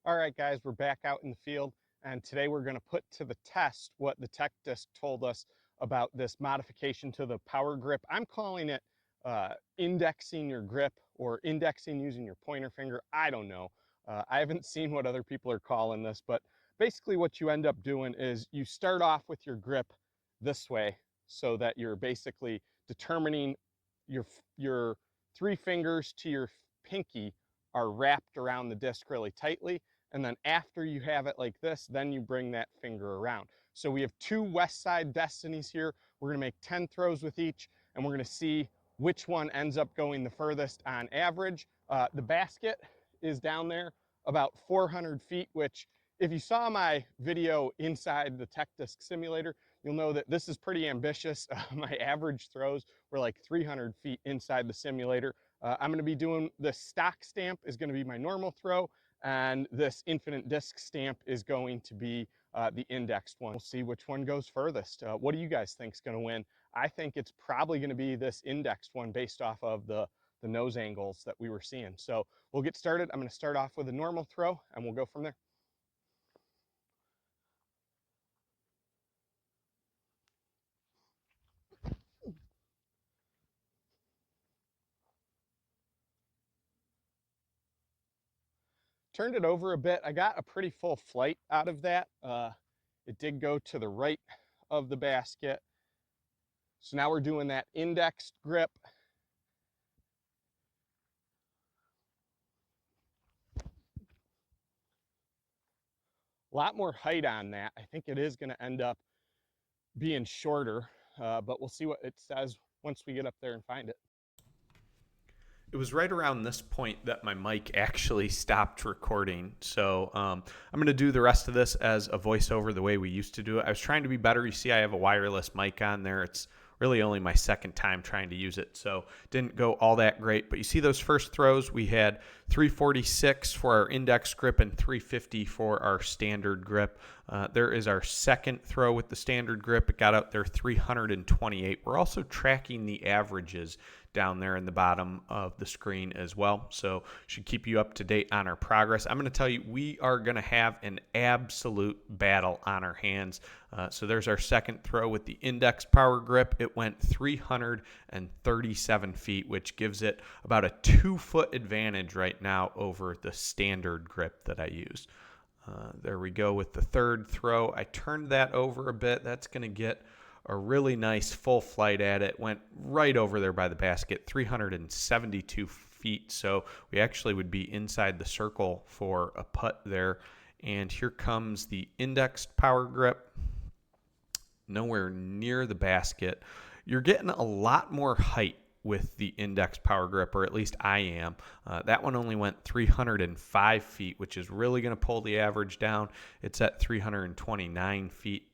All right, guys, we're back out in the field, and today we're going to put to the test what the Techdisc told us about this modification to the power grip. I'm calling it indexing your grip or indexing using your pointer finger. I don't know. I haven't seen what other people are calling this, but basically what you end up doing is you start off with your grip this way so that you're basically determining your three fingers to your pinky are wrapped around the disc really tightly. And then after you have it like this, then you bring that finger around. So we have two West Side Destinies here. We're gonna make 10 throws with each, and we're gonna see which one ends up going the furthest on average. The basket is down there about 400 feet, which if you saw my video inside the Techdisc simulator, you'll know that this is pretty ambitious. My average throws were like 300 feet inside the simulator. I'm gonna be doing the stock stamp is gonna be my normal throw, and this infinite disc stamp is going to be the indexed one. We'll see which one goes furthest. What do you guys think is going to win? I think it's probably going to be this indexed one based off of the nose angles that we were seeing. So we'll get started. I'm going to start off with a normal throw and we'll go from there. Turned it over a bit. I got a pretty full flight out of that. It did go to the right of the basket. So now we're doing that indexed grip. A lot more height on that. I think it is going to end up being shorter, but we'll see what it says once we get up there and find it. It was right around this point that my mic actually stopped recording. So I'm going to do the rest of this as a voiceover the way we used to do it. I was trying to be better. You see I have a wireless mic on there. It's really only my second time trying to use it, so didn't go all that great. But you see those first throws, we had 346 for our index grip and 350 for our standard grip. There is our second throw with the standard grip. It got out there 328. We're also tracking the averages down there in the bottom of the screen as well, so should keep you up to date on our progress. I'm going to tell you, we are going to have an absolute battle on our hands. So there's our second throw with the index power grip. It went 337 feet, which gives it about a 2-foot advantage right now over the standard grip that I use. There we go with the third throw. I turned that over a bit. That's going to get a really nice full flight at it. Went right over there by the basket, 372 feet. So we actually would be inside the circle for a putt there. And here comes the indexed power grip. Nowhere near the basket. You're getting a lot more height with the index power grip, or at least I am. That one only went 305 feet, which is really going to pull the average down. It's at 329 feet.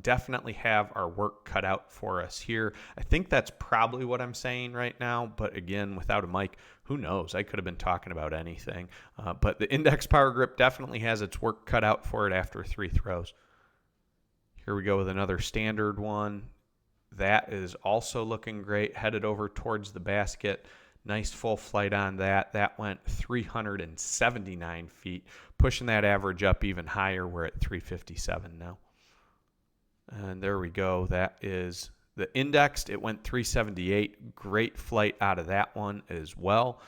Definitely have our work cut out for us here. I think that's probably what I'm saying right now, but again, without a mic, who knows? I could have been talking about anything. But the index power grip definitely has its work cut out for it after 3 throws. Here we go with another standard one. That is also looking great, headed over towards the basket. Nice full flight on that. That went 379 feet, pushing that average up even higher. We're at 357 now. And there we go. That is the indexed. It went 378. Great flight out of that one as well.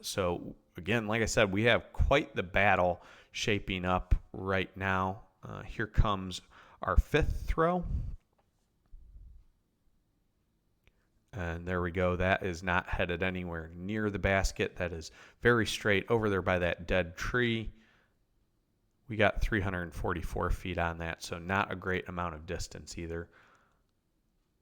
So again, like I said, we have quite the battle shaping up right now. Here comes our 5th throw. And there we go. That is not headed anywhere near the basket. That is very straight over there by that dead tree. We got 344 feet on that, so not a great amount of distance either.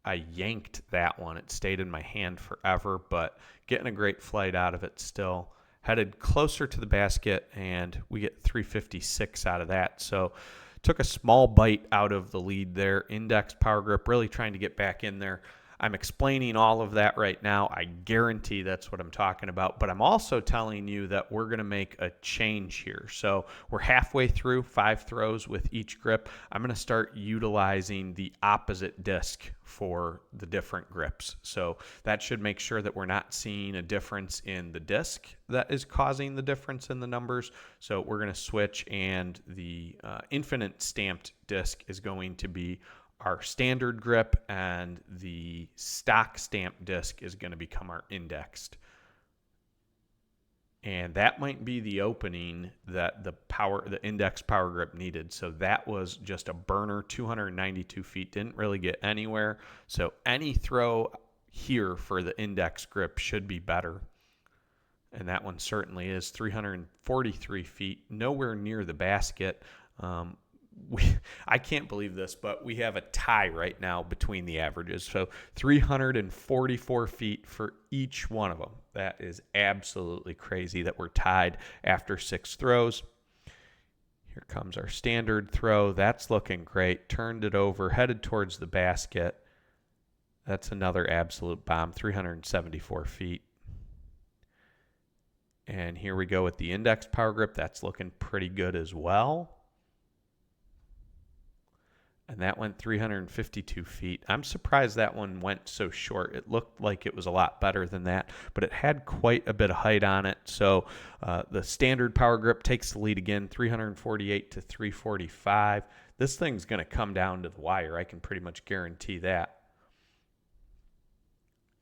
I yanked that one. It stayed in my hand forever, but getting a great flight out of it still. Headed closer to the basket, and we get 356 out of that. So took a small bite out of the lead there. Index power grip, really trying to get back in there. I'm explaining all of that right now. I guarantee that's what I'm talking about. But I'm also telling you that we're going to make a change here. So we're halfway through 5 throws with each grip. I'm going to start utilizing the opposite disc for the different grips. So that should make sure that we're not seeing a difference in the disc that is causing the difference in the numbers. So we're going to switch, and the infinite stamped disc is going to be our standard grip, and the stock stamp disc is going to become our indexed. And that might be the opening that the index power grip needed. So that was just a burner, 292 feet, didn't really get anywhere. So any throw here for the index grip should be better. And that one certainly is 343 feet, nowhere near the basket. I can't believe this, but we have a tie right now between the averages. So 344 feet for each one of them. That is absolutely crazy that we're tied after 6 throws. Here comes our standard throw. That's looking great. Turned it over, headed towards the basket. That's another absolute bomb, 374 feet. And here we go with the index power grip. That's looking pretty good as well. And that went 352 feet. I'm surprised that one went so short. It looked like it was a lot better than that, but it had quite a bit of height on it. So the standard power grip takes the lead again, 348 to 345. This thing's going to come down to the wire. I can pretty much guarantee that.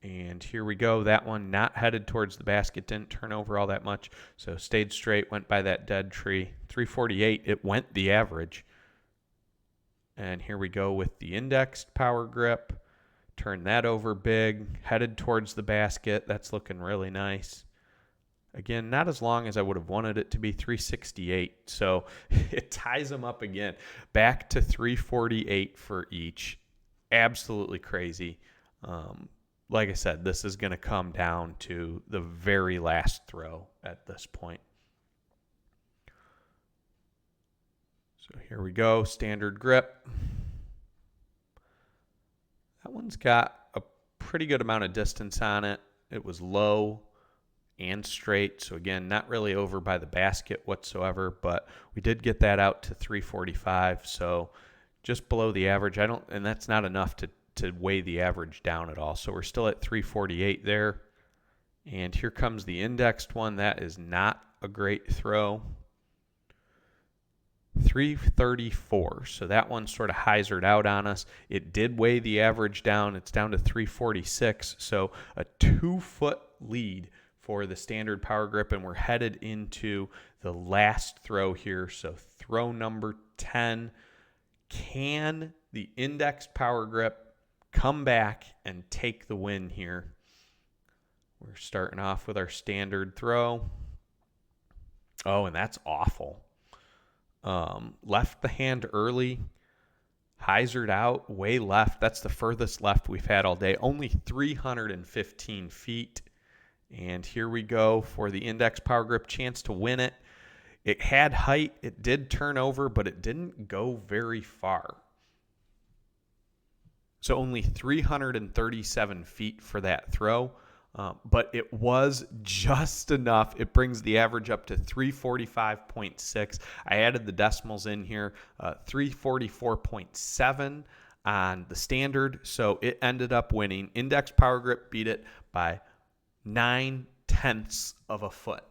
And here we go. That one not headed towards the basket, didn't turn over all that much. So stayed straight, went by that dead tree. 348, it went the average. And here we go with the indexed power grip. Turn that over big, headed towards the basket. That's looking really nice. Again, not as long as I would have wanted it to be, 368. So it ties them up again. Back to 348 for each. Absolutely crazy. Like I said, this is going to come down to the very last throw at this point. So here we go, standard grip. That one's got a pretty good amount of distance on it. It was low and straight, so again, not really over by the basket whatsoever, but we did get that out to 345, so just below the average. And that's not enough to weigh the average down at all. So we're still at 348 there. And here comes the indexed one. That is not a great throw. 334. So that one sort of hyzered out on us. It did weigh the average down. It's down to 346. So a 2-foot lead for the standard power grip, and we're headed into the last throw here. So throw number 10. Can the indexed power grip come back and take the win here? We're starting off with our standard throw. Oh, and that's awful. Left the hand early, hyzered out, way left. That's the furthest left we've had all day, only 315 feet. And here we go for the index power grip, chance to win it. It had height, it did turn over, but it didn't go very far. So only 337 feet for that throw. But it was just enough. It brings the average up to 345.6. I added the decimals in here, 344.7 on the standard. So it ended up winning. Index power grip beat it by 9/10 of a foot.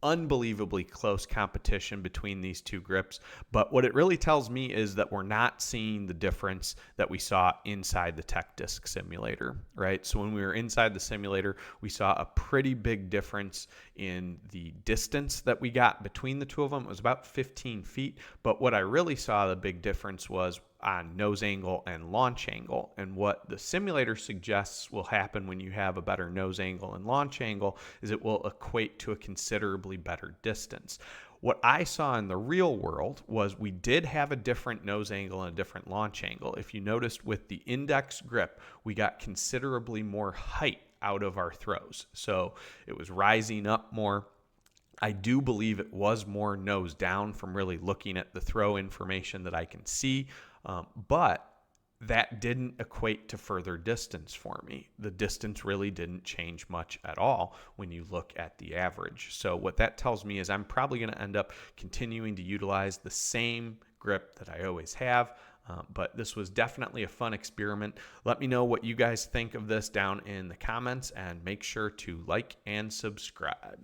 Unbelievably close competition between these two grips. But what it really tells me is that we're not seeing the difference that we saw inside the Techdisc simulator, right? So when we were inside the simulator, we saw a pretty big difference in the distance that we got between the two of them. It was about 15 feet. But what I really saw the big difference was on nose angle and launch angle. And what the simulator suggests will happen when you have a better nose angle and launch angle is it will equate to a considerably better distance. What I saw in the real world was we did have a different nose angle and a different launch angle. If you noticed with the index grip, we got considerably more height out of our throws. So it was rising up more. I do believe it was more nose down from really looking at the throw information that I can see. But that didn't equate to further distance for me. The distance really didn't change much at all when you look at the average. So what that tells me is I'm probably going to end up continuing to utilize the same grip that I always have. But this was definitely a fun experiment. Let me know what you guys think of this down in the comments, and make sure to like and subscribe.